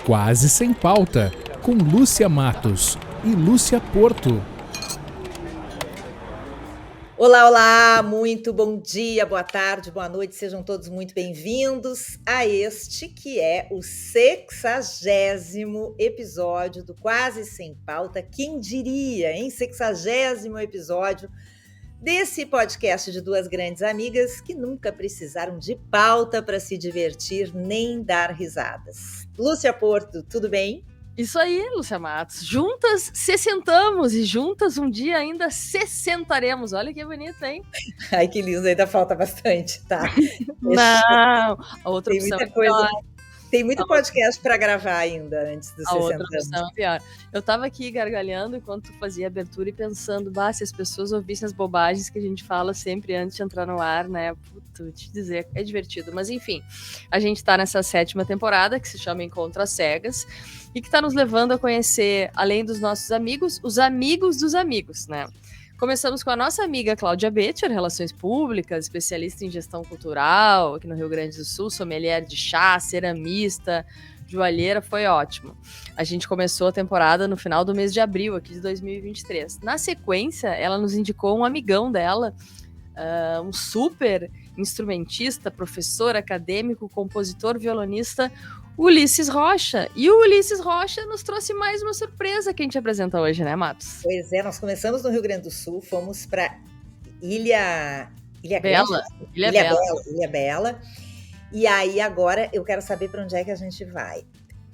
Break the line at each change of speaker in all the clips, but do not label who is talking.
Quase Sem Pauta, com Lúcia Matos e Lúcia Porto.
Olá, olá, muito bom dia, boa tarde, boa noite, sejam todos muito bem-vindos a este que é o 60º episódio do Quase Sem Pauta. Quem diria, hein? 60º episódio desse podcast de duas grandes amigas que nunca precisaram de pauta para se divertir nem dar risadas. Lúcia Porto, tudo bem?
Isso aí, Lúcia Matos. Juntas se sentamos e juntas um dia ainda se sentaremos. Olha que bonito, hein?
Ai, que lindo, ainda falta bastante, tá?
Não, a outra opção é pior.
Tem muito podcast para gravar ainda antes dos 60
A outra
anos.
opção é pior. Eu tava aqui gargalhando enquanto tu fazia a abertura e pensando, se as pessoas ouvissem as bobagens que a gente fala sempre antes de entrar no ar, né? Puta, te dizer, é divertido. Mas enfim, a gente tá nessa 7ª temporada que se chama Encontro às Cegas e que tá nos levando a conhecer, além dos nossos amigos, os amigos dos amigos, né? Começamos com a nossa amiga Cláudia Betcher, Relações Públicas, especialista em gestão cultural aqui no Rio Grande do Sul, sommelier de chá, ceramista, joalheira, foi ótimo. A gente começou a temporada no final do mês de abril aqui de 2023. Na sequência, ela nos indicou um amigão dela, um super instrumentista, professor, acadêmico, compositor, violonista, Ulisses Rocha. E o Ulisses Rocha nos trouxe mais uma surpresa que a gente apresenta hoje, né, Matos?
Pois é, nós começamos no Rio Grande do Sul, fomos para Ilha
Bela.
Ilha Bela. E aí agora eu quero saber para onde é que a gente vai.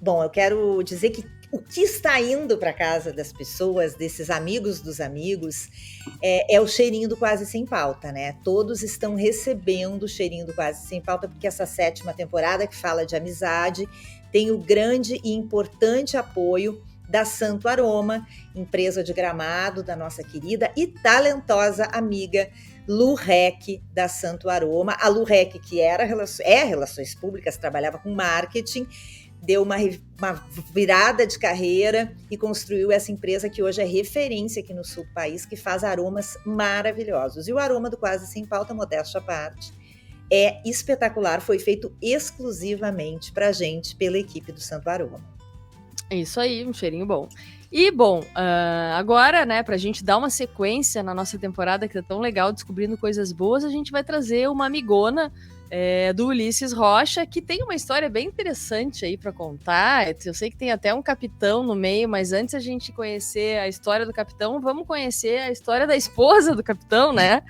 Bom, eu quero dizer que o que está indo para casa das pessoas, desses amigos dos amigos, é o cheirinho do Quase Sem Pauta, né? Todos estão recebendo o cheirinho do Quase Sem Pauta, porque essa 7ª temporada, que fala de amizade, tem o grande e importante apoio da Santo Aroma, empresa de Gramado, da nossa querida e talentosa amiga Lu Rec, da Santo Aroma. A Lu Rec, que é Relações Públicas, trabalhava com marketing, deu uma virada de carreira e construiu essa empresa que hoje é referência aqui no sul do país, que faz aromas maravilhosos. E o aroma do Quase Sem Pauta, modéstia à parte, é espetacular, foi feito exclusivamente para a gente, pela equipe do Santo Aroma.
Isso aí, um cheirinho bom. E, bom, agora, né, pra gente dar uma sequência na nossa temporada, que é tão legal, descobrindo coisas boas, a gente vai trazer uma amigona do Ulisses Rocha, que tem uma história bem interessante aí para contar. Eu sei que tem até um capitão no meio, mas antes a gente conhecer a história do capitão, vamos conhecer a história da esposa do capitão, né?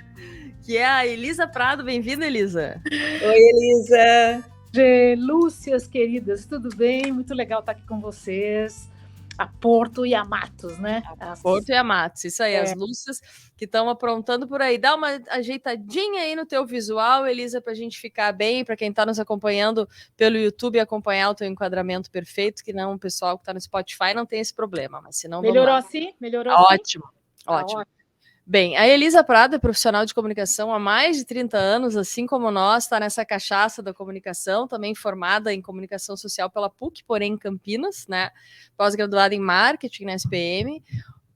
Que é a Elisa Prado. Bem-vinda, Elisa.
Oi, Elisa.
Lúcias queridas, tudo bem? Muito legal estar aqui com vocês. A Porto e a Matos, né?
Porto e a Matos, isso aí, as Lúcias que estão aprontando por aí. Dá uma ajeitadinha aí no teu visual, Elisa, pra gente ficar bem, para quem tá nos acompanhando pelo YouTube, acompanhar o teu enquadramento perfeito, que não o pessoal que tá no Spotify não tem esse problema, mas senão
melhorou assim? Melhorou
ótimo,
assim?
Ótimo. Bem, a Elisa Prado é profissional de comunicação há mais de 30 anos, assim como nós, está nessa cachaça da comunicação, também formada em comunicação social pela PUC, porém em Campinas, né? Pós-graduada em marketing na SPM,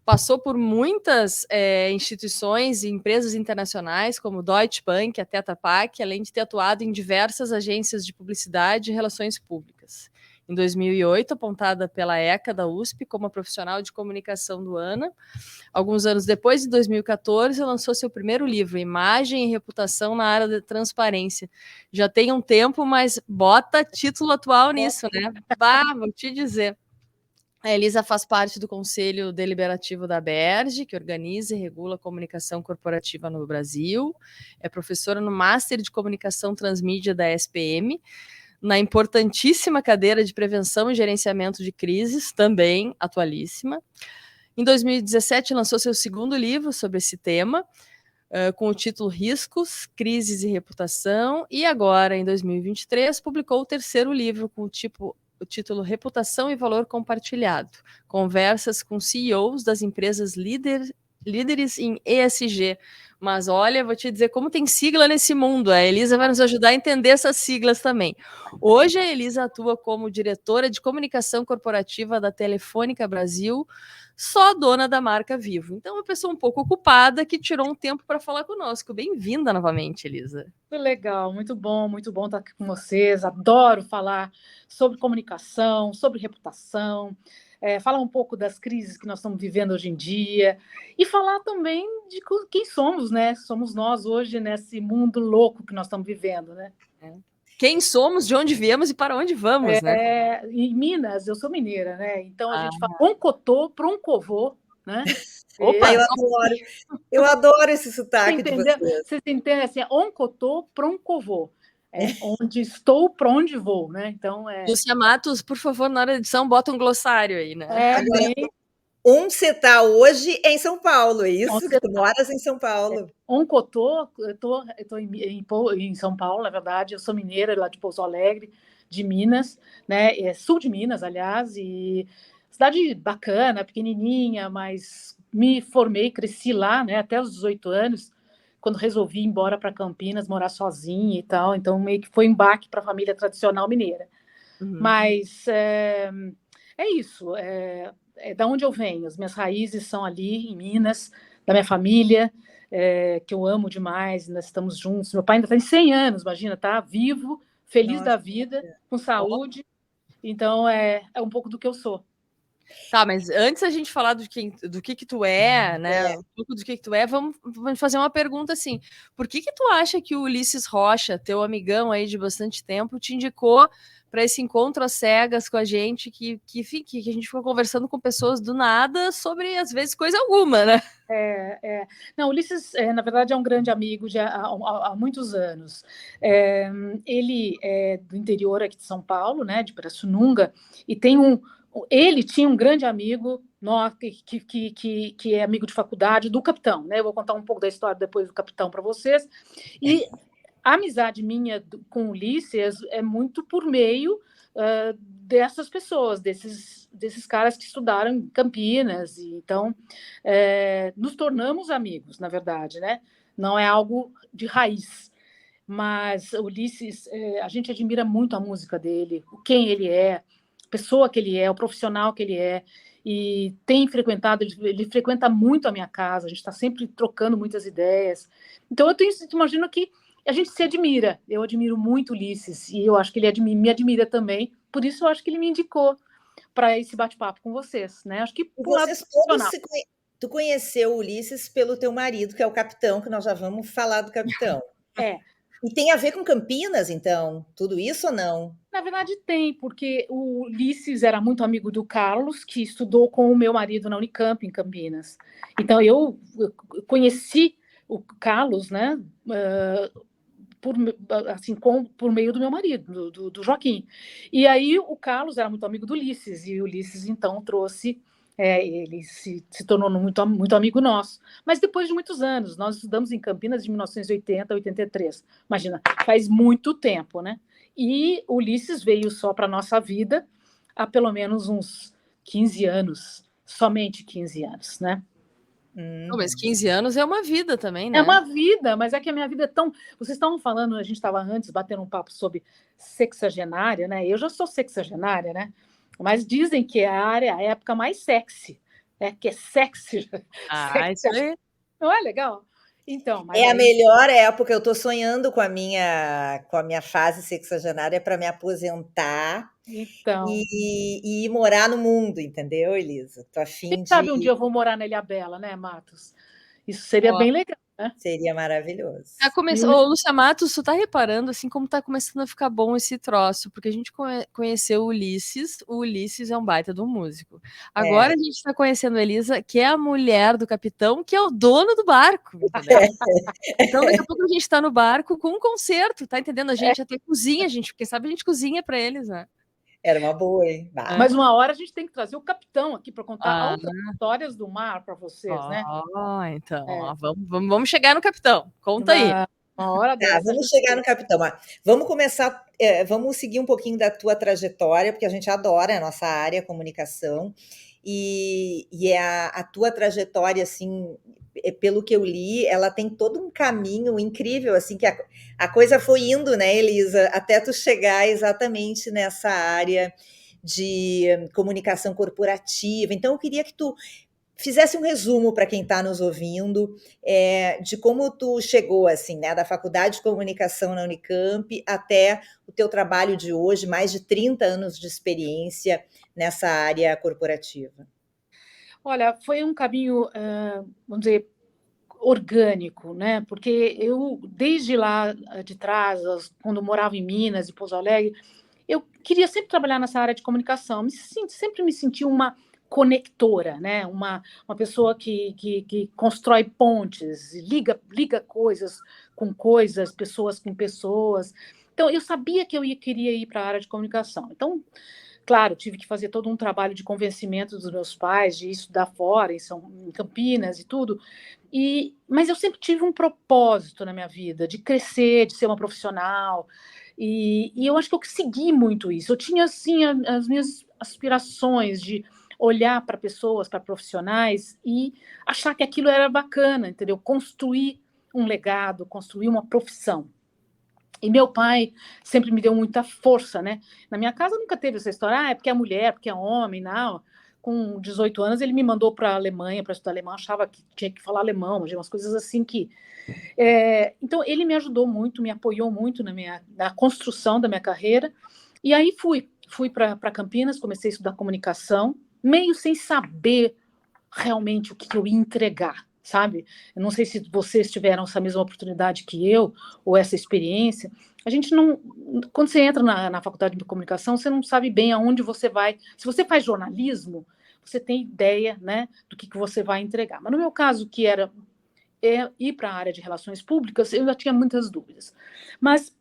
passou por muitas instituições e empresas internacionais, como Deutsche Bank, a Tetra Pak, além de ter atuado em diversas agências de publicidade e relações públicas. Em 2008, apontada pela ECA da USP como a profissional de comunicação do ano. Alguns anos depois, em 2014, lançou seu primeiro livro, Imagem e Reputação na Área da Transparência. Já tem um tempo, mas bota título atual nisso, né? Vou te dizer. A Elisa faz parte do Conselho Deliberativo da ABERJ, que organiza e regula a comunicação corporativa no Brasil. É professora no Master de Comunicação Transmídia da SPM, na importantíssima cadeira de Prevenção e Gerenciamento de Crises, também atualíssima. Em 2017, lançou seu segundo livro sobre esse tema, com o título Riscos, Crises e Reputação, e agora, em 2023, publicou o terceiro livro com o título Reputação e Valor Compartilhado, conversas com CEOs das empresas líderes em ESG. Mas olha, vou te dizer como tem sigla nesse mundo. A Elisa vai nos ajudar a entender essas siglas também. Hoje a Elisa atua como diretora de comunicação corporativa da Telefônica Brasil, só dona da marca Vivo. Então, uma pessoa um pouco ocupada que tirou um tempo para falar conosco. Bem-vinda novamente, Elisa.
Muito legal, muito bom estar aqui com vocês. Adoro falar sobre comunicação, sobre reputação, falar um pouco das crises que nós estamos vivendo hoje em dia e falar também de quem somos, né? Somos nós hoje nesse mundo louco que nós estamos vivendo, né?
Quem somos, de onde viemos e para onde vamos, né?
Em Minas, eu sou mineira, né? Então a gente fala oncotô, proncovô, né?
Opa,
eu adoro esse sotaque de vocês.
Vocês entendem assim, oncotô, proncovô. Onde estou, para onde vou, né? Então
Lúcia Matos, por favor, na hora da edição, bota um glossário aí, né?
Agora, onde você está hoje é em São Paulo, é isso? Tu moras em São Paulo.
Oncotô, eu tô em São Paulo, na verdade, eu sou mineira, lá de Pouso Alegre, de Minas, né? Sul de Minas, aliás, e cidade bacana, pequenininha, mas me formei, cresci lá, né? Até os 18 anos, quando resolvi ir embora para Campinas, morar sozinha e tal, então meio que foi um baque para a família tradicional mineira. Mas é isso, da onde eu venho, as minhas raízes são ali em Minas, da minha família, que eu amo demais, nós estamos juntos. Meu pai ainda tem 100 anos, imagina, tá vivo, feliz da vida, com saúde. Então é um pouco do que eu sou.
Tá, mas antes a gente falar do que tu é, né? Um pouco do que tu é, vamos fazer uma pergunta assim. Por que tu acha que o Ulisses Rocha, teu amigão aí de bastante tempo, te indicou para esse encontro às cegas com a gente, que a gente ficou conversando com pessoas do nada sobre, às vezes, coisa alguma, né?
Não, o Ulisses, na verdade, é um grande amigo há muitos anos. Ele é do interior aqui de São Paulo, né, de Pirassununga, e ele tinha um grande amigo que é amigo de faculdade do Capitão, né? Eu vou contar um pouco da história depois do Capitão para vocês. E a amizade minha com o Ulisses é muito por meio dessas pessoas, desses caras que estudaram em Campinas. E, então, nos tornamos amigos, na verdade, né? Não é algo de raiz. Mas o Ulisses, a gente admira muito a música dele, quem ele é, a pessoa que ele é, o profissional que ele é, e tem frequentado, ele frequenta muito a minha casa, a gente está sempre trocando muitas ideias. Então, eu imagino que a gente se admira. Eu admiro muito o Ulisses, e eu acho que ele me admira também, por isso eu acho que ele me indicou para esse bate-papo com vocês, né? Acho que
vocês todos tu conheceu o Ulisses pelo teu marido, que é o Capitão, que nós já vamos falar do Capitão. E tem a ver com Campinas, então? Tudo isso ou não?
Na verdade, tem, porque o Ulisses era muito amigo do Carlos, que estudou com o meu marido na Unicamp, em Campinas. Então, eu conheci o Carlos, né, por meio do meu marido, do Joaquim. E aí, o Carlos era muito amigo do Ulisses, e o Ulisses, então, trouxe... ele se tornou muito, muito amigo nosso. Mas depois de muitos anos, nós estudamos em Campinas de 1980 a 83. Imagina, faz muito tempo, né? E o Ulisses veio só para a nossa vida há pelo menos uns 15 anos, somente 15 anos, né?
Mas 15 anos é uma vida também, né?
É uma vida, mas é que a minha vida é tão... Vocês estavam falando, a gente estava antes batendo um papo sobre sexagenária, né? Eu já sou sexagenária, né? Mas dizem que é a época mais sexy, né? Que é sexy.
Isso aí.
Não é legal? Então, mas
a melhor época. Eu estou sonhando com a minha fase sexagenária para me aposentar e ir morar no mundo, entendeu, Elisa? Tô afim
Quem sabe um dia eu vou morar na Ilhabela, né, Matos? Isso seria bem legal.
Seria maravilhoso.
Ô, Lúcia Matos, tu tá reparando assim como tá começando a ficar bom esse troço, porque a gente conheceu o Ulisses é um baita de um músico. Agora a gente tá conhecendo a Elisa, que é a mulher do capitão, que é o dono do barco, entendeu? Então daqui a pouco a gente tá no barco com um concerto, tá entendendo? A gente até cozinha, quem sabe a gente cozinha para eles, né?
Era uma boa, hein?
Mas uma hora a gente tem que trazer o capitão aqui para contar outras histórias do mar para vocês, né?
Então, vamos chegar no capitão. Conta aí.
Uma hora
vamos chegar no capitão. Vamos começar, vamos seguir um pouquinho da tua trajetória, porque a gente adora a nossa área, comunicação. e a tua trajetória, assim, pelo que eu li, ela tem todo um caminho incrível, assim, que a coisa foi indo, né, Elisa, até tu chegar exatamente nessa área de comunicação corporativa. Então, eu queria que tu fizesse um resumo para quem está nos ouvindo, de como tu chegou, assim, né, da Faculdade de Comunicação na Unicamp até o teu trabalho de hoje, mais de 30 anos de experiência nessa área corporativa.
Olha, foi um caminho, vamos dizer, orgânico, né? Porque eu, desde lá de trás, quando eu morava em Minas e Pouso Alegre, eu queria sempre trabalhar nessa área de comunicação. Sempre me senti uma conectora, né? Uma pessoa que constrói pontes, liga coisas com coisas, pessoas com pessoas. Então, eu sabia que queria ir para a área de comunicação. Então, claro, tive que fazer todo um trabalho de convencimento dos meus pais, de estudar fora, em Campinas e tudo. Mas eu sempre tive um propósito na minha vida, de crescer, de ser uma profissional. E eu acho que eu segui muito isso. Eu tinha, assim, as minhas aspirações de olhar para pessoas, para profissionais e achar que aquilo era bacana, entendeu? Construir um legado, construir uma profissão. E meu pai sempre me deu muita força, né? Na minha casa nunca teve essa história, é porque é mulher, porque é homem, não. Com 18 anos ele me mandou para a Alemanha para estudar alemão, achava que tinha que falar alemão, umas coisas assim que... Então ele me ajudou muito, me apoiou muito na construção da minha carreira. E aí fui para Campinas, comecei a estudar comunicação, meio sem saber realmente o que eu ia entregar, sabe? Eu não sei se vocês tiveram essa mesma oportunidade que eu, ou essa experiência. A gente não... Quando você entra na faculdade de comunicação, você não sabe bem aonde você vai. Se você faz jornalismo, você tem ideia, né, do que você vai entregar. Mas no meu caso, que era ir para a área de relações públicas, eu já tinha muitas dúvidas. Mas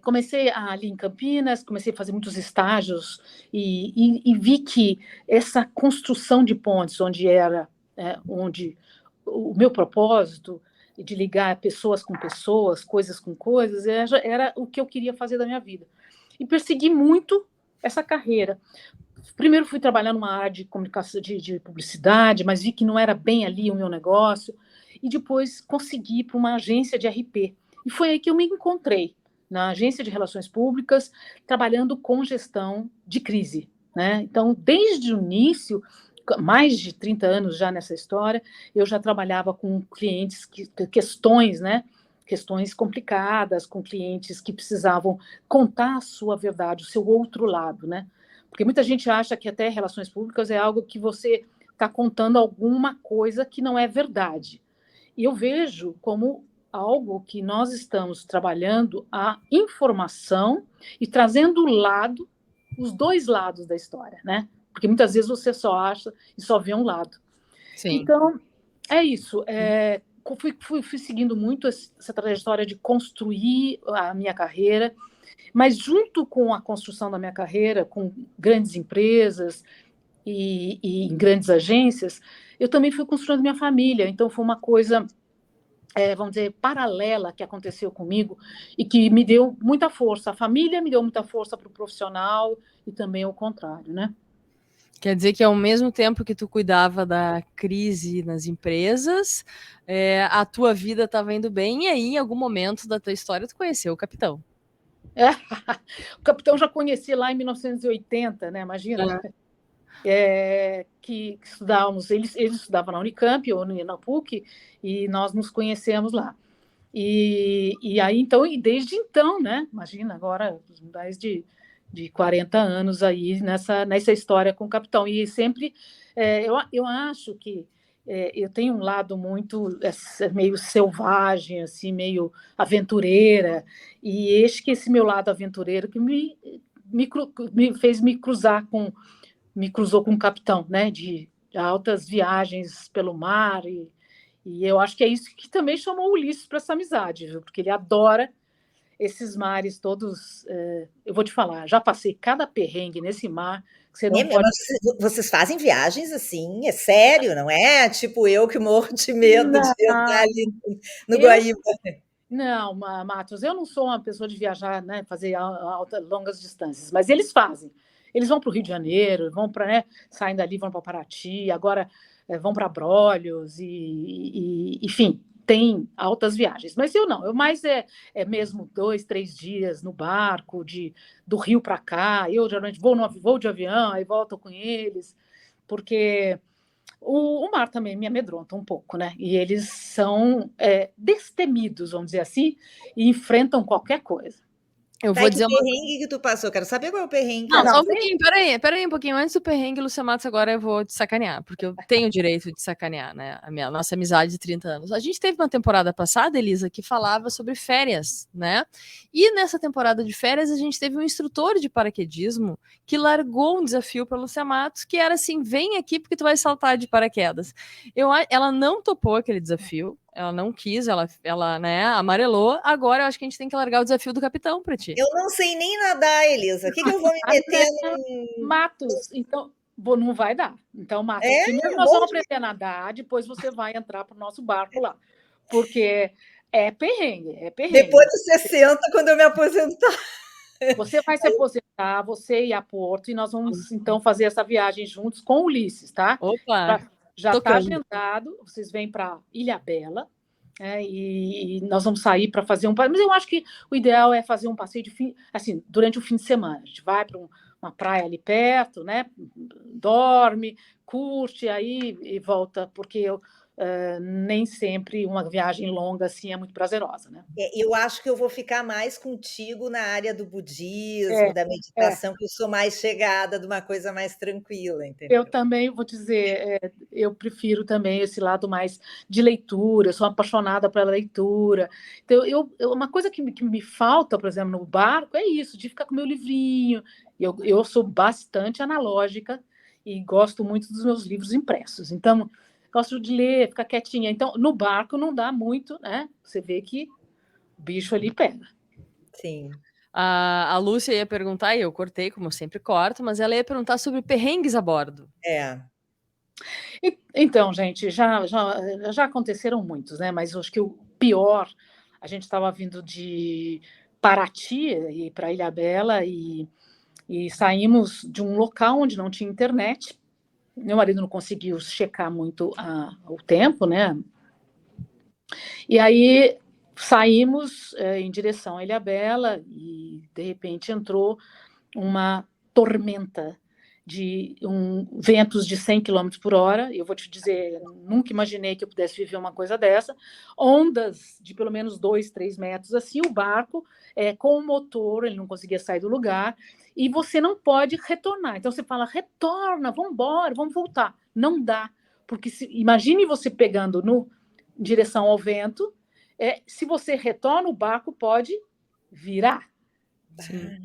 comecei ali em Campinas, comecei a fazer muitos estágios e vi que essa construção de pontes, onde o meu propósito de ligar pessoas com pessoas, coisas com coisas, era o que eu queria fazer da minha vida. E persegui muito essa carreira. Primeiro fui trabalhar numa área de comunicação, de publicidade, mas vi que não era bem ali o meu negócio. E depois consegui ir para uma agência de RP. E foi aí que eu me encontrei, na agência de relações públicas, trabalhando com gestão de crise, né? Então, desde o início, mais de 30 anos já nessa história, eu já trabalhava com clientes, questões, né? Questões complicadas, com clientes que precisavam contar a sua verdade, o seu outro lado, né? Porque muita gente acha que até relações públicas é algo que você está contando alguma coisa que não é verdade. E eu vejo como algo que nós estamos trabalhando a informação e trazendo os dois lados da história, né? Porque muitas vezes você só acha e só vê um lado.
Sim.
Então, é isso. Fui seguindo muito essa trajetória de construir a minha carreira, mas junto com a construção da minha carreira, com grandes empresas e em grandes agências, eu também fui construindo minha família. Então, foi uma coisa, vamos dizer, paralela que aconteceu comigo e que me deu muita força. A família me deu muita força para o profissional e também o contrário, né?
Quer dizer que ao mesmo tempo que tu cuidava da crise nas empresas, a tua vida estava indo bem, e aí, em algum momento da tua história, tu conheceu o capitão.
O capitão já conheci lá em 1980, né? Imagina. Que estudávamos, ele estudava na Unicamp ou na PUC, e nós nos conhecemos lá. E aí, então, e desde então, né? Imagina, agora mais de 40 anos aí nessa história com o capitão. E sempre, eu acho que eu tenho um lado muito meio selvagem, assim, meio aventureira, e acho que esse meu lado aventureiro que me fez me cruzou com o capitão, né, de altas viagens pelo mar, e eu acho que é isso que também chamou o Ulisses para essa amizade, viu? Porque ele adora esses mares todos. Eu vou te falar, já passei cada perrengue nesse mar que você não pode...
Vocês fazem viagens assim, é sério, não é? Tipo eu que morro de medo de entrar ali no Guaíba.
Não, Matos, eu não sou uma pessoa de viajar, né, fazer longas distâncias, mas eles fazem. Eles vão para o Rio de Janeiro, vão para, né, saindo dali, vão para Paraty, agora vão para Abrolhos, enfim, tem altas viagens. Mas eu não, eu mais mesmo 2, 3 dias no barco, do Rio para cá. Eu geralmente vou de avião, aí volto com eles, porque o mar também me amedronta um pouco, né? E eles são destemidos, vamos dizer assim, e enfrentam qualquer coisa.
Eu vou dizer
que perrengue que tu passou? Quero saber qual é o perrengue.
Não, só um pouquinho, peraí um pouquinho. Antes do perrengue, Lúcia Matos, agora eu vou te sacanear, porque eu tenho o direito de sacanear, né? A nossa amizade de 30 anos. A gente teve uma temporada passada, Elisa, que falava sobre férias, né? E nessa temporada de férias, a gente teve um instrutor de paraquedismo que largou um desafio para Lúcia Matos, que era assim: vem aqui porque tu vai saltar de paraquedas. Ela não topou aquele desafio. Ela não quis, ela né, amarelou. Agora eu acho que a gente tem que largar o desafio do capitão para ti.
Eu não sei nem nadar, Elisa. O que eu vou me meter
Matos, então não vai dar. Então, Matos, primeiro nós vamos aprender a nadar, depois você vai entrar para o nosso barco lá. Porque é perrengue.
Depois dos 60, quando eu me aposentar.
Você vai se aposentar, você ir a Porto, e nós vamos, então, fazer essa viagem juntos com o Ulisses, tá?
Opa!
Já está agendado, vocês vêm para Ilhabela, e nós vamos sair para fazer um passeio. Mas eu acho que o ideal é fazer um passeio assim, durante o fim de semana. A gente vai para uma praia ali perto, né? Dorme, curte aí e volta, porque nem sempre uma viagem longa assim é muito prazerosa, né?
Eu acho que eu vou ficar mais contigo na área do budismo, da meditação, que eu sou mais chegada de uma coisa mais tranquila, entendeu?
Eu também vou dizer, eu prefiro também esse lado mais de leitura, eu sou apaixonada pela leitura. Então, uma coisa que me falta, por exemplo, no barco, é isso, de ficar com meu livrinho. Eu sou bastante analógica e gosto muito dos meus livros impressos. Então, gosto de ler, ficar quietinha. Então, no barco não dá muito, né? Você vê que o bicho ali pega.
Sim.
A Lúcia ia perguntar, e eu cortei, como eu sempre corto, mas ela ia perguntar sobre perrengues a bordo.
Então, gente, já aconteceram muitos, né? Mas eu acho que o pior, a gente estava vindo de Paraty e para Ilhabela e saímos de um local onde não tinha internet. Meu marido não conseguiu checar muito o tempo, né? E aí saímos em direção à Ilhabela e, de repente, entrou uma tormenta de ventos de 100 km por hora. Eu vou te dizer, nunca imaginei que eu pudesse viver uma coisa dessa. Ondas de pelo menos 2, 3 metros, assim, o barco com o motor, ele não conseguia sair do lugar, e você não pode retornar. Então você fala, retorna, vamos embora, vamos voltar. Não dá, porque imagine você pegando em direção ao vento, se você retorna, o barco pode virar.
Sim.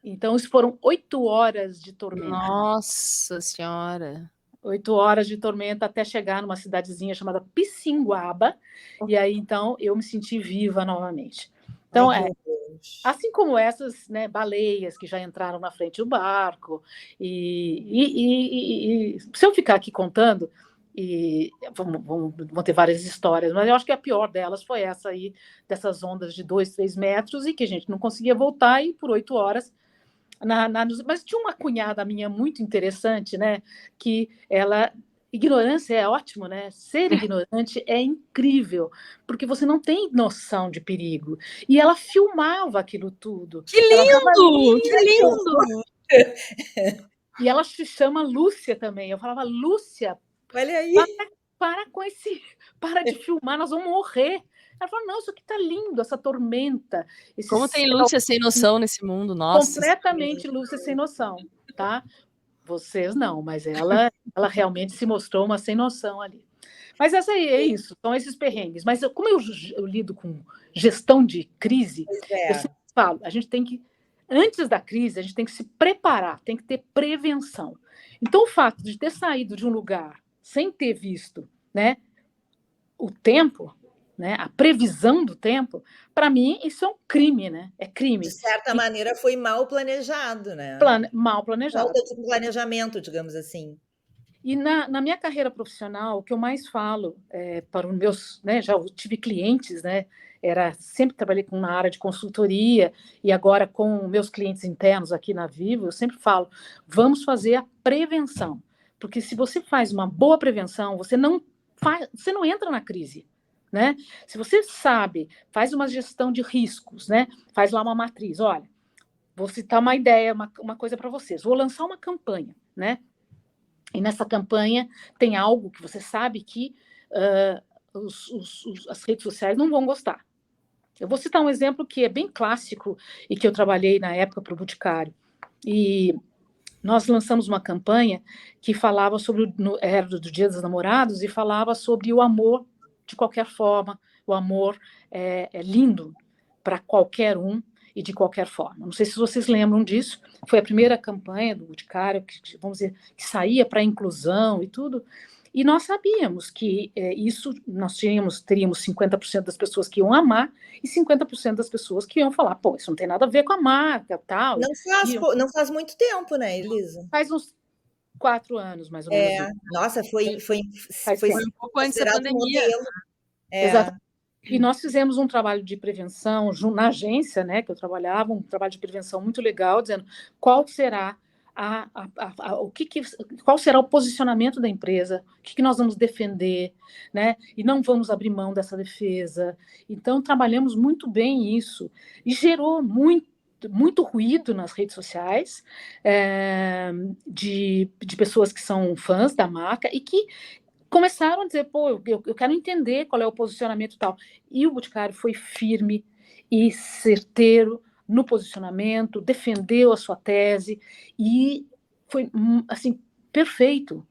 Então, isso foram 8 horas de tormenta.
Nossa Senhora!
8 horas de tormenta até chegar numa cidadezinha chamada Pissinguaba. E aí, então, eu me senti viva novamente. Então, assim como essas, né, baleias que já entraram na frente do barco. E se eu ficar aqui contando, vão ter várias histórias, mas eu acho que a pior delas foi essa aí, dessas ondas de 2, 3 metros, e que a gente não conseguia voltar, e por 8 horas... Mas tinha uma cunhada minha muito interessante, né? Que ela... Ignorância é ótimo, né? Ser ignorante é incrível, porque você não tem noção de perigo. E ela filmava aquilo tudo.
Que lindo! Que lindo!
E ela se chama Lúcia também. Eu falava, Lúcia,
olha aí.
Para de filmar, nós vamos morrer. Ela falou, não, isso aqui tá lindo, essa tormenta.
Como tem Lúcia sem noção nesse mundo, nossa.
Completamente Lúcia sem noção, tá? Vocês não, mas ela realmente se mostrou uma sem noção ali. Mas essa aí é isso, são esses perrengues. Mas como eu lido com gestão de crise, eu sempre falo, a gente tem que, antes da crise, a gente tem que se preparar, tem que ter prevenção. Então, o fato de ter saído de um lugar sem ter visto, né, o tempo, né, a previsão do tempo, para mim, isso é um crime, né? É crime.
De certa maneira, foi mal planejado, né?
Mal planejado.
Falta de planejamento, digamos assim.
E na minha carreira profissional, o que eu mais falo para os meus, né, já tive clientes, né, sempre trabalhei na área de consultoria, e agora com meus clientes internos aqui na Vivo, eu sempre falo, vamos fazer a prevenção, porque se você faz uma boa prevenção, você não entra na crise, né? Se você sabe, faz uma gestão de riscos, né? Faz lá uma matriz, olha, vou citar uma ideia, uma coisa para vocês, vou lançar uma campanha, né? E nessa campanha tem algo que você sabe que as redes sociais não vão gostar. Eu vou citar um exemplo que é bem clássico e que eu trabalhei na época para o Boticário. E nós lançamos uma campanha que falava sobre, era do Dia dos Namorados, e falava sobre o amor de qualquer forma. O amor é lindo para qualquer um e de qualquer forma. Não sei se vocês lembram disso. Foi a primeira campanha do Boticário, que, vamos dizer, que saía para a inclusão e tudo. E nós sabíamos que nós teríamos 50% das pessoas que iam amar e 50% das pessoas que iam falar, pô, isso não tem nada a ver com a marca, tal.
Não faz muito tempo, né, Elisa?
Faz uns 4 anos, mais ou menos.
Nossa, foi
um pouco antes da pandemia.
Exato. E nós fizemos um trabalho de prevenção na agência, né, que eu trabalhava, um trabalho de prevenção muito legal, dizendo qual será qual será o posicionamento da empresa, o que nós vamos defender, né? E não vamos abrir mão dessa defesa. Então, trabalhamos muito bem isso e gerou muito ruído nas redes sociais, de pessoas que são fãs da marca e que começaram a dizer, pô, eu quero entender qual é o posicionamento e tal. E o Boticário foi firme e certeiro no posicionamento, defendeu a sua tese e foi, assim, perfeito.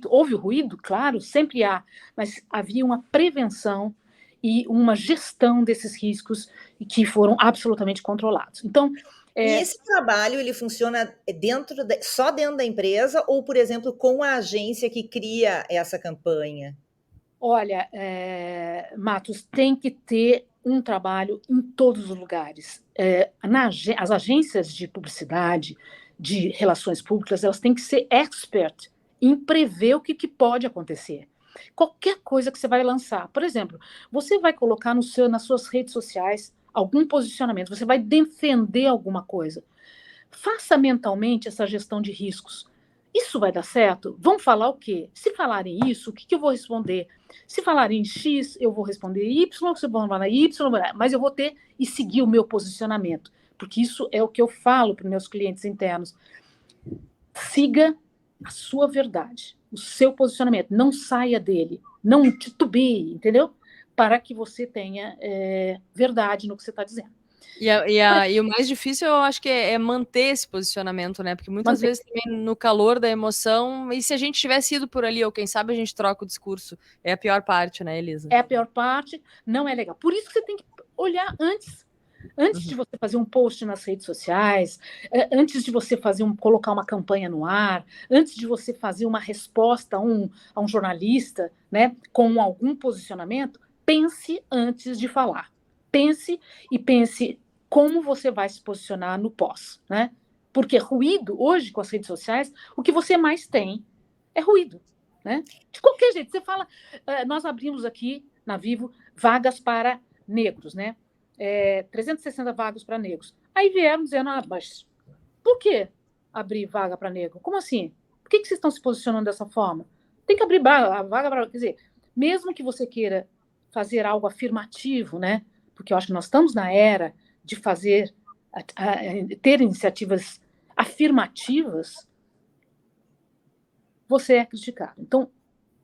Houve ruído, claro, sempre há, mas havia uma prevenção e uma gestão desses riscos que foram absolutamente controlados. Então,
e esse trabalho, ele funciona só dentro da empresa ou, por exemplo, com a agência que cria essa campanha?
Olha, Matos, tem que ter um trabalho em todos os lugares. As agências de publicidade, de relações públicas, elas têm que ser expert em prever o que pode acontecer. Qualquer coisa que você vai lançar. Por exemplo, você vai colocar nas suas redes sociais algum posicionamento, você vai defender alguma coisa. Faça mentalmente essa gestão de riscos. Isso vai dar certo? Vão falar o quê? Se falarem isso, o que eu vou responder? Se falarem X, eu vou responder Y, se vão falar Y, mas eu vou ter e seguir o meu posicionamento, porque isso é o que eu falo para os meus clientes internos. Siga a sua verdade, o seu posicionamento, não saia dele, não titubeie, entendeu? Para que você tenha verdade no que você está dizendo.
E o mais difícil, eu acho que é manter esse posicionamento, né? Porque muitas vezes também no calor da emoção, e se a gente tivesse ido por ali, ou quem sabe a gente troca o discurso, é a pior parte, né, Elisa?
É a pior parte, não é legal. Por isso que você tem que olhar antes de você fazer um post nas redes sociais, antes de você colocar uma campanha no ar, antes de você fazer uma resposta a um jornalista, né, com algum posicionamento, pense antes de falar. Pense como você vai se posicionar no pós, né? Porque ruído, hoje, com as redes sociais, o que você mais tem é ruído, né? De qualquer jeito, você fala... nós abrimos aqui, na Vivo, vagas para negros, né? 360 vagas para negros. Aí vieram dizendo, mas por que abrir vaga para negro? Como assim? Por que vocês estão se posicionando dessa forma? Tem que abrir a vaga para... Quer dizer, mesmo que você queira fazer algo afirmativo, né? Porque eu acho que nós estamos na era de ter iniciativas afirmativas, você é criticado. Então,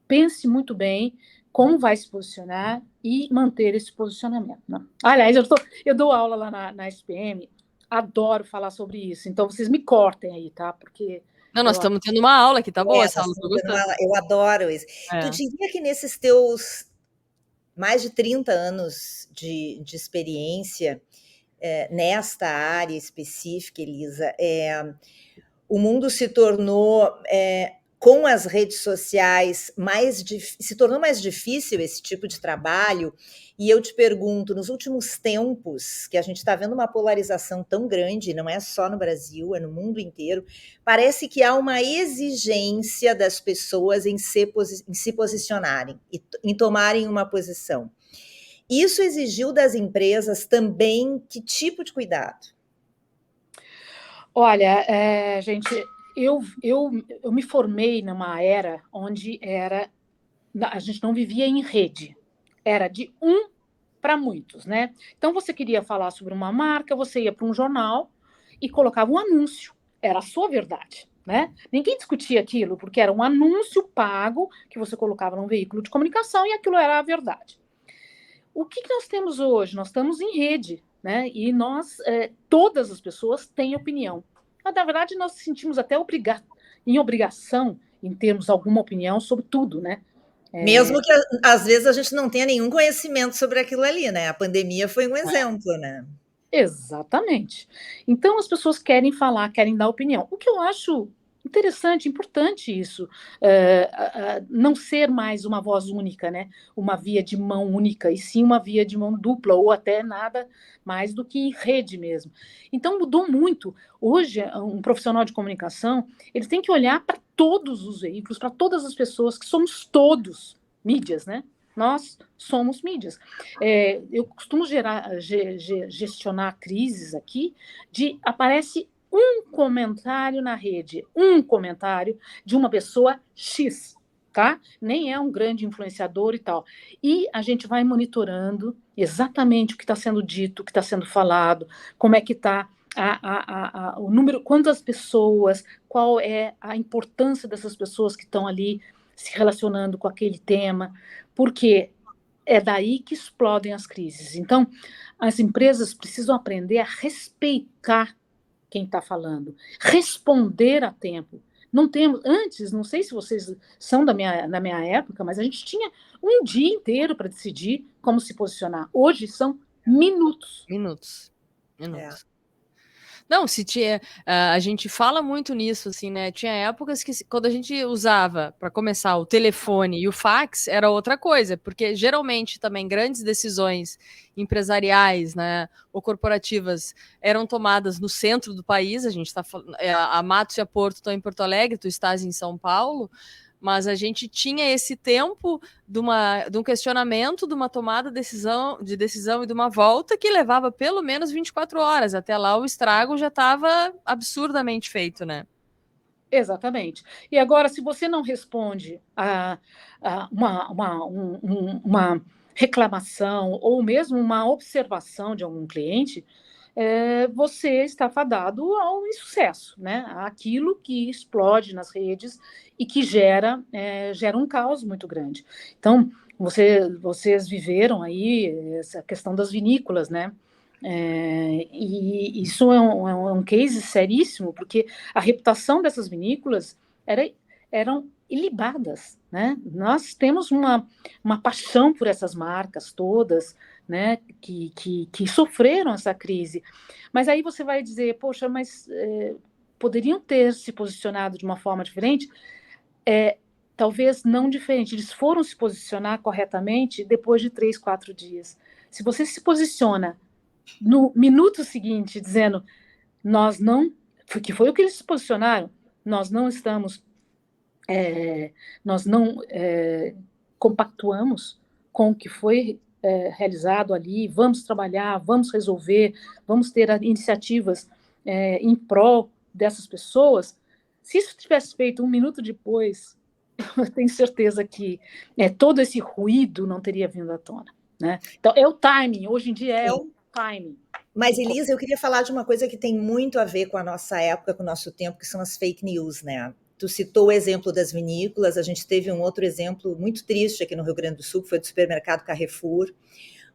pense muito bem como vai se posicionar e manter esse posicionamento. Né? Aliás, eu dou aula lá na SPM, adoro falar sobre isso, então vocês me cortem aí, tá? Porque...
Não, nós estamos tendo uma aula aqui, tá boa essa aula, tô gostando.
Eu adoro isso. Tu diria que nesses teus mais de 30 anos de experiência nesta área específica, Elisa, o mundo se tornou, com as redes sociais, se tornou mais difícil esse tipo de trabalho, e eu te pergunto, nos últimos tempos, que a gente está vendo uma polarização tão grande, não é só no Brasil, é no mundo inteiro, parece que há uma exigência das pessoas em se posicionarem, em tomarem uma posição. Isso exigiu das empresas também que tipo de cuidado?
Olha, gente, eu me formei numa era onde a gente não vivia em rede, era de um para muitos, né? Então você queria falar sobre uma marca, você ia para um jornal e colocava um anúncio, era a sua verdade, né? Ninguém discutia aquilo, porque era um anúncio pago que você colocava num veículo de comunicação e aquilo era a verdade. O que nós temos hoje? Nós estamos em rede, né? E todas as pessoas têm opinião. Mas, na verdade, nós nos sentimos até em obrigação em termos alguma opinião sobre tudo, né?
Mesmo que às vezes a gente não tenha nenhum conhecimento sobre aquilo ali, né? A pandemia foi um exemplo, né?
Exatamente. Então as pessoas querem falar, querem dar opinião. O que eu acho interessante, importante isso, não ser mais uma voz única, né? Uma via de mão única, e sim uma via de mão dupla, ou até nada mais do que em rede mesmo. Então mudou muito. Hoje, um profissional de comunicação, ele tem que olhar para todos os veículos, para todas as pessoas, que somos todos mídias, né? Nós somos mídias. Eu costumo gestionar crises aqui aparece um comentário na rede, um comentário de uma pessoa X, tá? Nem é um grande influenciador e tal. E a gente vai monitorando exatamente o que está sendo dito, o que está sendo falado, como é que está o número, quantas pessoas, qual é a importância dessas pessoas que estão ali se relacionando com aquele tema, porque é daí que explodem as crises. Então, as empresas precisam aprender a respeitar quem está falando, responder a tempo. Não temos, antes, não sei se vocês são da minha época, mas a gente tinha um dia inteiro para decidir como se posicionar. Hoje são minutos.
Minutos. Não, se tinha, a gente fala muito nisso, assim, né? Tinha épocas que quando a gente usava, para começar, o telefone e o fax, era outra coisa, porque geralmente também grandes decisões empresariais, né, ou corporativas eram tomadas no centro do país. A gente está falando, a Matos e a Porto estão em Porto Alegre, tu estás em São Paulo. Mas a gente tinha esse tempo de um questionamento, de uma tomada de decisão e de uma volta que levava pelo menos 24 horas. Até lá o estrago já estava absurdamente feito, né?
Exatamente. E agora, se você não responde a uma reclamação ou mesmo uma observação de algum cliente, você está fadado ao insucesso, né? Aquilo que explode nas redes e que gera um caos muito grande. Então, vocês viveram aí essa questão das vinícolas, né? E isso é um case seríssimo, porque a reputação dessas vinícolas eram ilibadas, né? Nós temos uma paixão por essas marcas todas, né, que sofreram essa crise. Mas aí você vai dizer, poxa, mas poderiam ter se posicionado de uma forma diferente? Talvez não diferente. Eles foram se posicionar corretamente depois de 3, 4 dias. Se você se posiciona no minuto seguinte dizendo, que foi o que eles se posicionaram, nós não estamos, nós não compactuamos com o que foi realizado ali, vamos trabalhar, vamos resolver, vamos ter iniciativas em prol dessas pessoas. Se isso tivesse feito um minuto depois, eu tenho certeza que todo esse ruído não teria vindo à tona, né? Então, é o timing, hoje em dia é o timing.
Mas, Elisa, eu queria falar de uma coisa que tem muito a ver com a nossa época, com o nosso tempo, que são as fake news, né? Tu citou o exemplo das vinícolas, a gente teve um outro exemplo muito triste aqui no Rio Grande do Sul, que foi do supermercado Carrefour,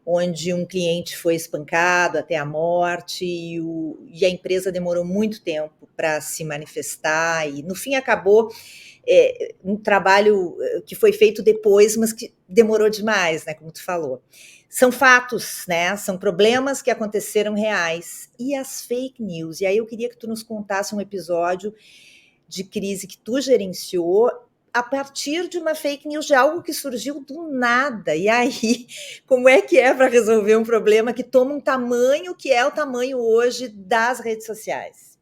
onde um cliente foi espancado até a morte e a empresa demorou muito tempo para se manifestar e, no fim, acabou um trabalho que foi feito depois, mas que demorou demais, né, como tu falou. São fatos, né? São problemas que aconteceram reais. E as fake news? E aí eu queria que tu nos contasse um episódio de crise que tu gerenciou a partir de uma fake news, de algo que surgiu do nada. E aí, como é que é para resolver um problema que toma um tamanho que é o tamanho hoje das redes sociais?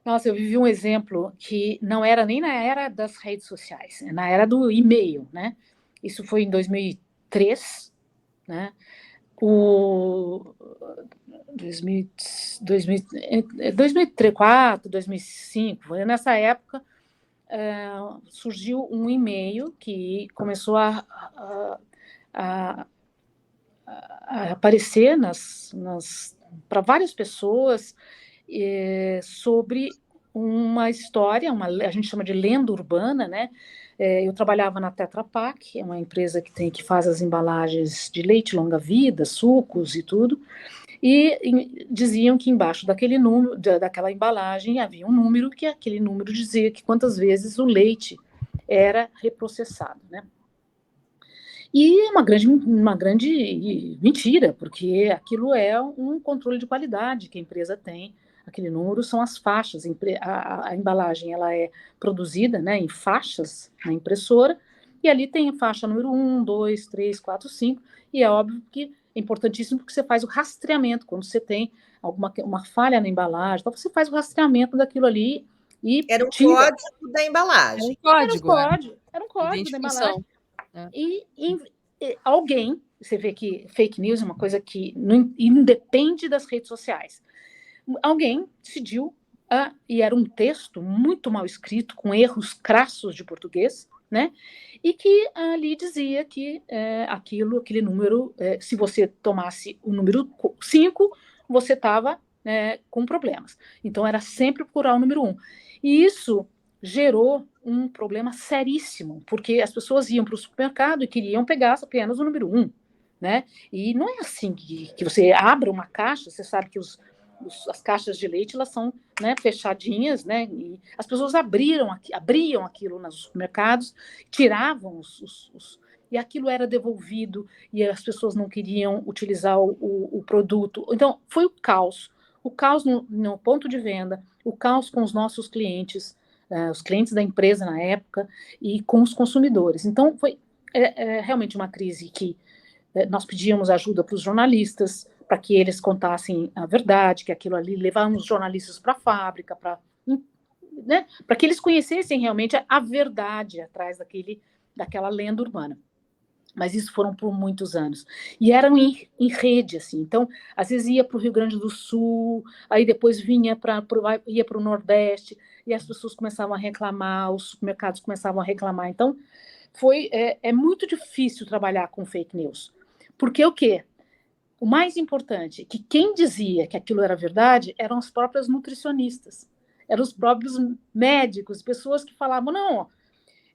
Nossa, eu vivi um exemplo que não era nem na era das redes sociais, na era do e-mail, né? Isso foi em 2003, né? O 2004, 2005, nessa época, surgiu um e-mail que começou a aparecer para várias pessoas sobre uma história, a gente chama de lenda urbana, né? Eu trabalhava na Tetra Pak, é uma empresa que faz as embalagens de leite longa-vida, sucos e tudo, e diziam que embaixo daquele número, daquela embalagem havia um número, que aquele número dizia que quantas vezes o leite era reprocessado, né? E uma grande mentira, porque aquilo é um controle de qualidade que a empresa tem. Aquele número são as faixas. A embalagem ela é produzida, né, em faixas na impressora, e ali tem a faixa número 1, 2, 3, 4, 5, e é óbvio que é importantíssimo porque você faz o rastreamento. Quando você tem uma falha na embalagem, então você faz o rastreamento daquilo ali e
Era um
tira.
código da embalagem.
Era um código
Da embalagem. E alguém, você vê que fake news é uma coisa que não independe das redes sociais. Alguém decidiu, e era um texto muito mal escrito, com erros crassos de português, né? E que ali dizia que aquele número, se você tomasse o número 5, você estava com problemas. Então era sempre procurar o número 1. E isso gerou um problema seríssimo, porque as pessoas iam para o supermercado e queriam pegar apenas o número 1, né? E não é assim que você abra uma caixa, você sabe que as caixas de leite elas são, né, fechadinhas, né? E as pessoas abriam aquilo nos supermercados, tiravam e aquilo era devolvido e as pessoas não queriam utilizar o produto. Então foi o caos no ponto de venda, o caos com os nossos clientes, os clientes da empresa na época e com os consumidores. Então, foi realmente uma crise que nós pedíamos ajuda para os jornalistas, para que eles contassem a verdade, que aquilo ali levávamos os jornalistas para a fábrica, para que eles conhecessem realmente a verdade atrás daquela lenda urbana. Mas isso foram por muitos anos. E eram em rede, assim. Então, às vezes ia para o Rio Grande do Sul, aí depois ia para o Nordeste, e as pessoas começavam a reclamar, os supermercados começavam a reclamar. Então, é muito difícil trabalhar com fake news. Porque o quê? O mais importante, que quem dizia que aquilo era verdade eram as próprias nutricionistas, eram os próprios médicos, pessoas que falavam, não,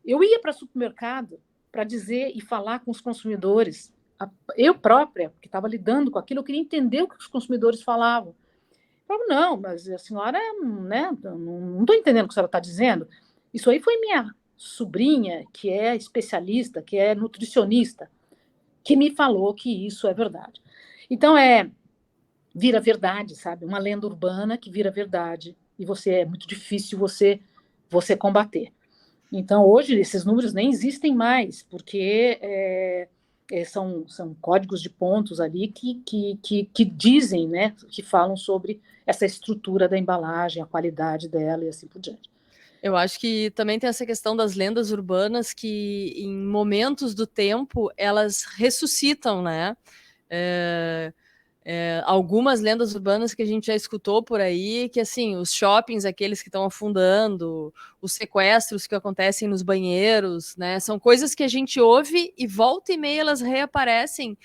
eu ia para o supermercado para dizer e falar com os consumidores. Eu própria, que estava lidando com aquilo, eu queria entender o que os consumidores falavam. Eu falava, não, mas a senhora, né, não estou entendendo o que a senhora está dizendo. Isso aí foi minha sobrinha, que é especialista, que é nutricionista, que me falou que isso é verdade. Então, vira verdade, sabe? Uma lenda urbana que vira verdade. E é muito difícil você combater. Então, hoje, esses números nem existem mais, porque são códigos de pontos ali que dizem, né, que falam sobre essa estrutura da embalagem, a qualidade dela e assim por diante.
Eu acho que também tem essa questão das lendas urbanas que, em momentos do tempo, elas ressuscitam, né? Algumas lendas urbanas que a gente já escutou por aí, que assim, os shoppings, aqueles que estão afundando, os sequestros que acontecem nos banheiros, né, são coisas que a gente ouve e volta e meia elas reaparecem,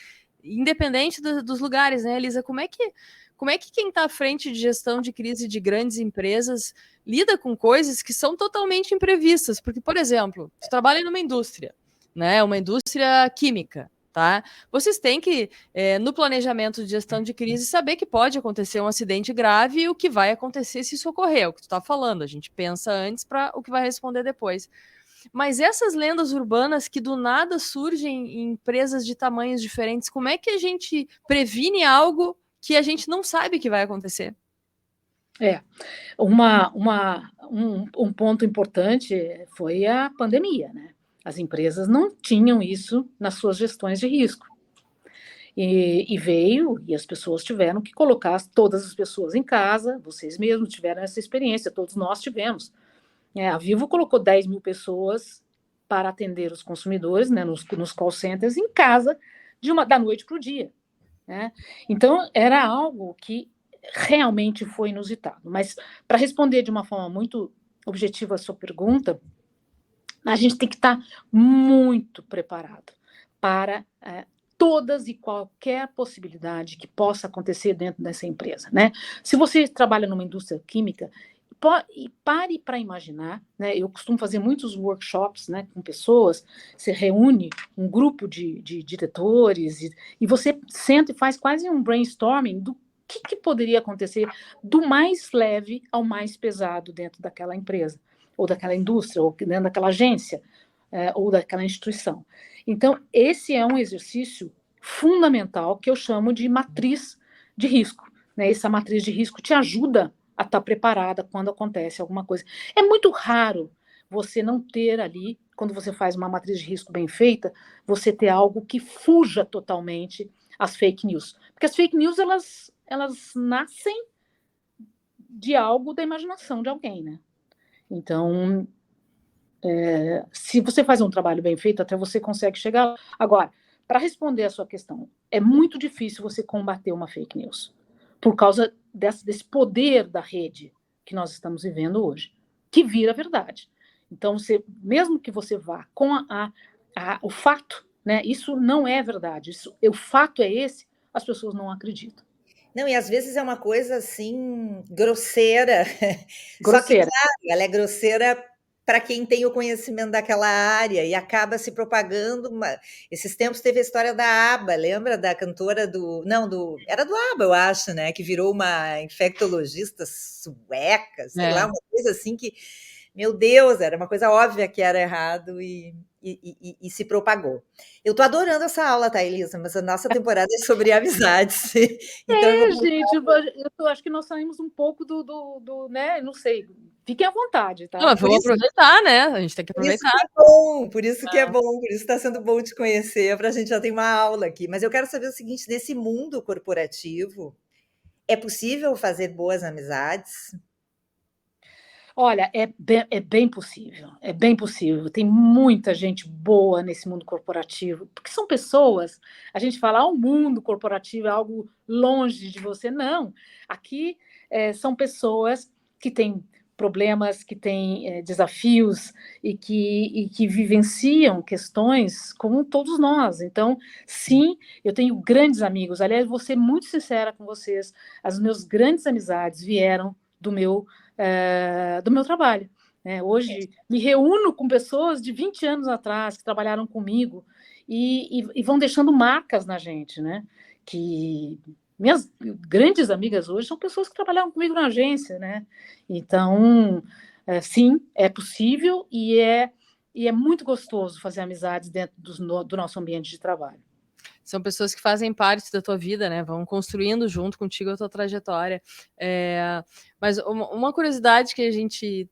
independente dos lugares, né, Elisa? Como é que quem está à frente de gestão de crise de grandes empresas lida com coisas que são totalmente imprevistas? Porque, por exemplo, você trabalha numa indústria, né, uma indústria química, tá? Vocês têm que, no planejamento de gestão de crise, saber que pode acontecer um acidente grave e o que vai acontecer se isso ocorrer, é o que tu está falando. A gente pensa antes para o que vai responder depois. Mas essas lendas urbanas que do nada surgem em empresas de tamanhos diferentes, como é que a gente previne algo que a gente não sabe que vai acontecer?
Um ponto importante foi a pandemia, né? As empresas não tinham isso nas suas gestões de risco. E veio, e as pessoas tiveram que colocar todas as pessoas em casa, vocês mesmos tiveram essa experiência, todos nós tivemos. A Vivo colocou 10 mil pessoas para atender os consumidores, né, nos call centers em casa, da noite para o dia, né? Então, era algo que realmente foi inusitado. Mas, para responder de uma forma muito objetiva a sua pergunta, a gente tem que estar muito preparado para todas e qualquer possibilidade que possa acontecer dentro dessa empresa, né? Se você trabalha numa indústria química, pare para imaginar, né? Eu costumo fazer muitos workshops, né, com pessoas. Você reúne um grupo de diretores e você senta e faz quase um brainstorming do que poderia acontecer do mais leve ao mais pesado dentro daquela empresa, ou daquela indústria, ou dentro daquela agência, ou daquela instituição. Então, esse é um exercício fundamental que eu chamo de matriz de risco, né? Essa matriz de risco te ajuda a estar preparada quando acontece alguma coisa. É muito raro você não ter ali, quando você faz uma matriz de risco bem feita, você ter algo que fuja totalmente às fake news. Porque as fake news, elas nascem de algo da imaginação de alguém, né? Então, se você faz um trabalho bem feito, até você consegue chegar lá. Agora, para responder a sua questão, é muito difícil você combater uma fake news, por causa desse poder da rede que nós estamos vivendo hoje, que vira verdade. Então, mesmo que você vá com o fato, né, isso não é verdade, o fato é esse, as pessoas não acreditam.
Não, e às vezes é uma coisa assim, grosseira. Só que,
Grosseira.
claro, ela é grosseira para quem tem o conhecimento daquela área e acaba se propagando. Esses tempos teve a história da ABBA, lembra da cantora era do ABBA, eu acho, né? Que virou uma infectologista sueca, sei lá, uma coisa assim que, meu Deus, era uma coisa óbvia que era errado e se propagou. Eu estou adorando essa aula, tá, Elisa? Mas a nossa temporada é sobre amizades. Então
gente, eu acho que nós saímos um pouco do né? Não sei. Fiquem à vontade, tá?
Não, vamos aproveitar, né? A gente tem que aproveitar.
Por isso que é bom, por isso está sendo bom te conhecer, para a gente já ter uma aula aqui. Mas eu quero saber o seguinte: nesse mundo corporativo, é possível fazer boas amizades?
Olha, é bem possível, é bem possível. Tem muita gente boa nesse mundo corporativo, porque são pessoas, a gente fala, o mundo corporativo é algo longe de você. Não, aqui são pessoas que têm problemas, que têm desafios e que vivenciam questões como todos nós. Então, sim, eu tenho grandes amigos. Aliás, vou ser muito sincera com vocês, as minhas grandes amizades vieram do meu trabalho. Hoje me reúno com pessoas de 20 anos atrás que trabalharam comigo e vão deixando marcas na gente, né? Que minhas grandes amigas hoje são pessoas que trabalharam comigo na agência, né? Então, sim, é possível e é muito gostoso fazer amizades dentro do nosso ambiente de trabalho.
São pessoas que fazem parte da tua vida, né? Vão construindo junto contigo a tua trajetória. Mas uma curiosidade que a gente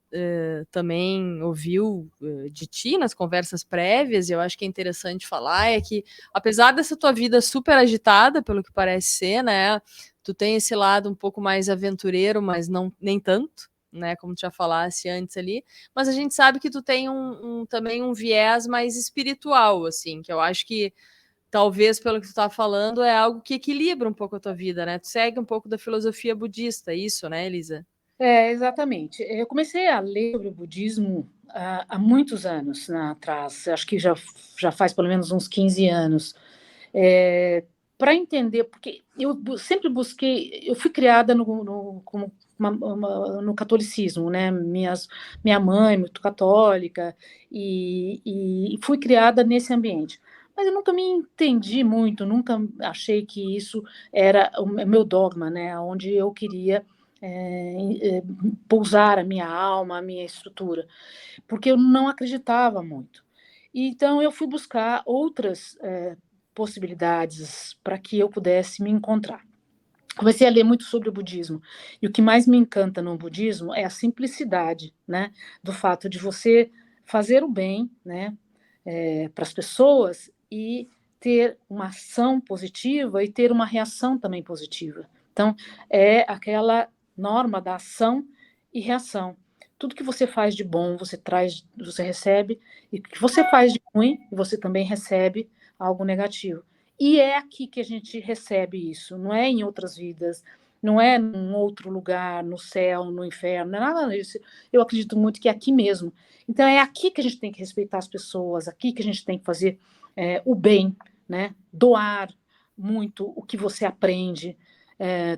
também ouviu de ti nas conversas prévias, e eu acho que é interessante falar, é que apesar dessa tua vida super agitada, pelo que parece ser, né? Tu tem esse lado um pouco mais aventureiro, mas não nem tanto, né? Como tu já falasse antes ali. Mas a gente sabe que tu tem também um viés mais espiritual, assim, que eu acho que talvez, pelo que tu tá falando, é algo que equilibra um pouco a tua vida, né? Tu segue um pouco da filosofia budista, isso, né, Elisa?
Exatamente. Eu comecei a ler sobre o budismo há muitos anos atrás, acho que já faz pelo menos uns 15 anos, para entender, porque eu sempre busquei, eu fui criada no catolicismo, né? Minha mãe muito católica, e fui criada nesse ambiente. Mas eu nunca me entendi muito, nunca achei que isso era o meu dogma, né? Onde eu queria pousar a minha alma, a minha estrutura, porque eu não acreditava muito. Então, eu fui buscar outras possibilidades para que eu pudesse me encontrar. Comecei a ler muito sobre o budismo, e o que mais me encanta no budismo é a simplicidade, né, do fato de você fazer o bem, né, para as pessoas e ter uma ação positiva e ter uma reação também positiva. Então, é aquela norma da ação e reação. Tudo que você faz de bom, você recebe, e o que você faz de ruim, você também recebe algo negativo. E é aqui que a gente recebe isso, não é em outras vidas, não é num outro lugar, no céu, no inferno, não é nada disso. Eu acredito muito que é aqui mesmo. Então é aqui que a gente tem que respeitar as pessoas, aqui que a gente tem que fazer o bem, né? Doar muito o que você aprende,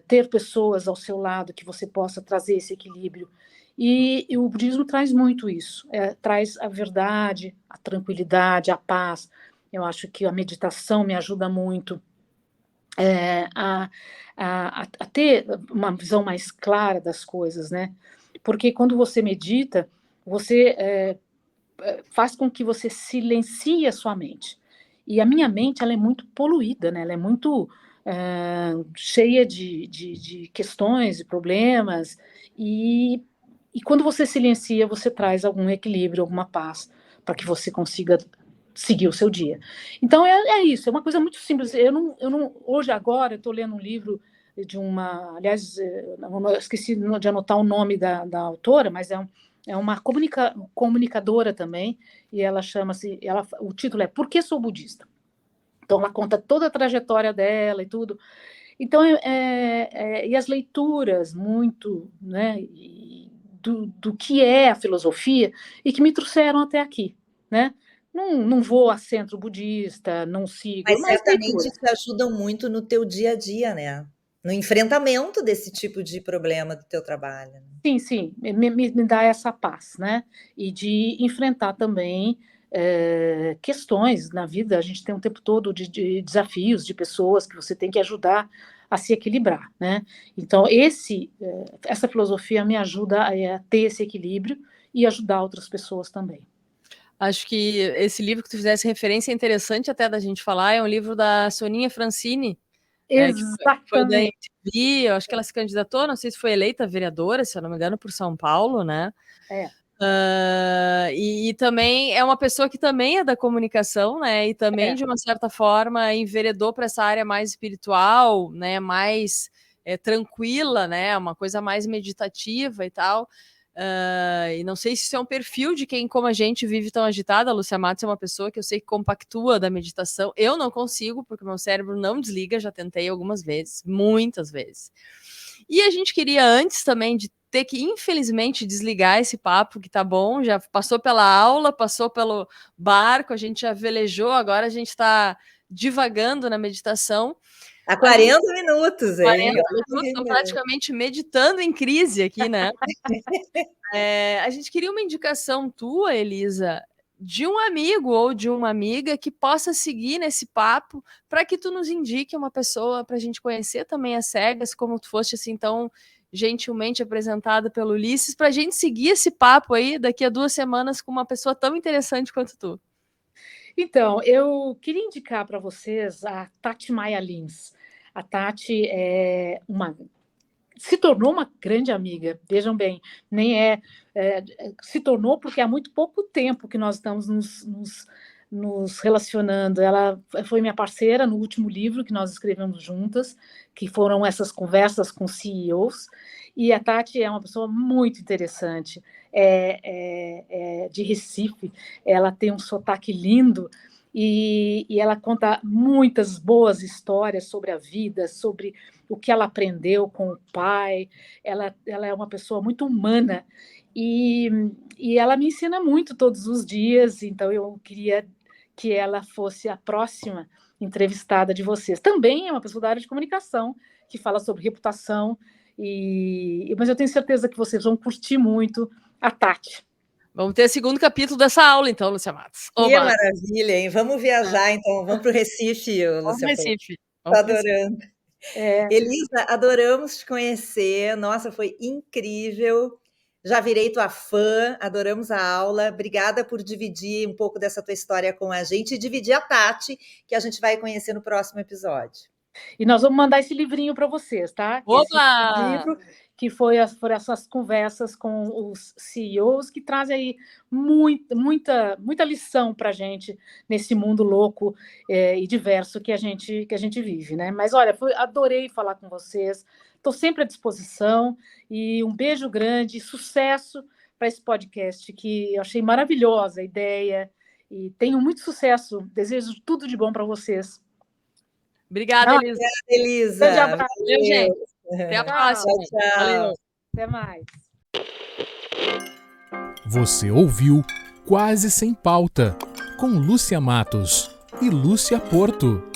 ter pessoas ao seu lado que você possa trazer esse equilíbrio. E o budismo traz muito isso, traz a verdade, a tranquilidade, a paz. Eu acho que a meditação me ajuda muito a, a ter uma visão mais clara das coisas, né? Porque quando você medita, você faz com que você silencie a sua mente. E a minha mente, ela é muito poluída, né? Ela é muito cheia de questões e problemas. E quando você silencia, você traz algum equilíbrio, alguma paz, para que você consiga seguir o seu dia. Então, isso, é uma coisa muito simples. Eu não hoje, agora, eu estou lendo um livro de uma... Aliás, eu esqueci de anotar o nome da autora, mas é uma comunicadora também, e ela chama-se... o título é Por que Sou Budista? Então, ela conta toda a trajetória dela e tudo. Então, e as leituras muito, né, do que é a filosofia e que me trouxeram até aqui, né? Não vou a centro budista, não sigo,
Mas
mas
certamente
leituras.
te ajudam muito no teu dia a dia, né? No enfrentamento desse tipo de problema do teu trabalho.
Sim, sim, me dá essa paz, né? E de enfrentar também questões na vida. A gente tem um tempo todo de desafios, de pessoas que você tem que ajudar a se equilibrar, né? Então, essa filosofia me ajuda a ter esse equilíbrio e ajudar outras pessoas também.
Acho que esse livro que tu fizesse referência é interessante até da gente falar, é um livro da Soninha Francini, que foi da
Exatamente.
MTV, eu acho que ela se candidatou, não sei se foi eleita vereadora, se eu não me engano, por São Paulo, né? E também é uma pessoa que também é da comunicação, né? E também, de uma certa forma, enveredou para essa área mais espiritual, né? Mais tranquila, né? Uma coisa mais meditativa e tal. E não sei se isso é um perfil de quem, como a gente, vive tão agitada. A Lúcia Matos é uma pessoa que eu sei que compactua da meditação. Eu não consigo, porque meu cérebro não desliga, já tentei algumas vezes, muitas vezes. E a gente queria antes também de ter que, infelizmente, desligar esse papo, que tá bom, já passou pela aula, passou pelo barco, a gente já velejou, agora a gente está divagando na meditação.
Há 40 minutos, hein?
40 minutos, estão praticamente meditando em crise aqui, né? A gente queria uma indicação tua, Elisa, de um amigo ou de uma amiga que possa seguir nesse papo, para que tu nos indique uma pessoa para a gente conhecer também as cegas, como tu foste assim tão gentilmente apresentada pelo Ulisses, para a gente seguir esse papo aí daqui a 2 semanas com uma pessoa tão interessante quanto tu.
Então, eu queria indicar para vocês a Tati Maia Lins. A Tati se tornou uma grande amiga, vejam bem, se tornou porque há muito pouco tempo que nós estamos nos relacionando. Ela foi minha parceira no último livro que nós escrevemos juntas, que foram essas conversas com CEOs, e a Tati é uma pessoa muito interessante, de Recife, ela tem um sotaque lindo, e ela conta muitas boas histórias sobre a vida, sobre o que ela aprendeu com o pai. Ela é uma pessoa muito humana e ela me ensina muito todos os dias, então eu queria que ela fosse a próxima entrevistada de vocês. Também é uma pessoa da área de comunicação, que fala sobre reputação, mas eu tenho certeza que vocês vão curtir muito a Tati.
Vamos ter o 2º capítulo dessa aula, então, Lúcia Matos.
Que maravilha, hein? Vamos viajar, então. Vamos para o Recife, Lúcia.
Vamos para Recife.
Estou adorando. Elisa, adoramos te conhecer. Nossa, foi incrível. Já virei tua fã, adoramos a aula. Obrigada por dividir um pouco dessa tua história com a gente e dividir a Tati, que a gente vai conhecer no próximo episódio.
E nós vamos mandar esse livrinho para vocês, tá?
Opa!
Esse livro que foram essas conversas com os CEOs que trazem aí muita lição para a gente nesse mundo louco e diverso que a gente vive, né? Mas olha, adorei falar com vocês, estou sempre à disposição e um beijo grande, sucesso para esse podcast que eu achei maravilhosa a ideia e tenho muito sucesso, desejo tudo de bom para vocês.
Obrigada, Elisa.
Elisa.
Grande abraço.
Valeu, gente. Até a próxima.
Tchau.
Valeu.
Até mais.
Você ouviu Quase Sem Pauta, com Lúcia Matos e Lúcia Porto.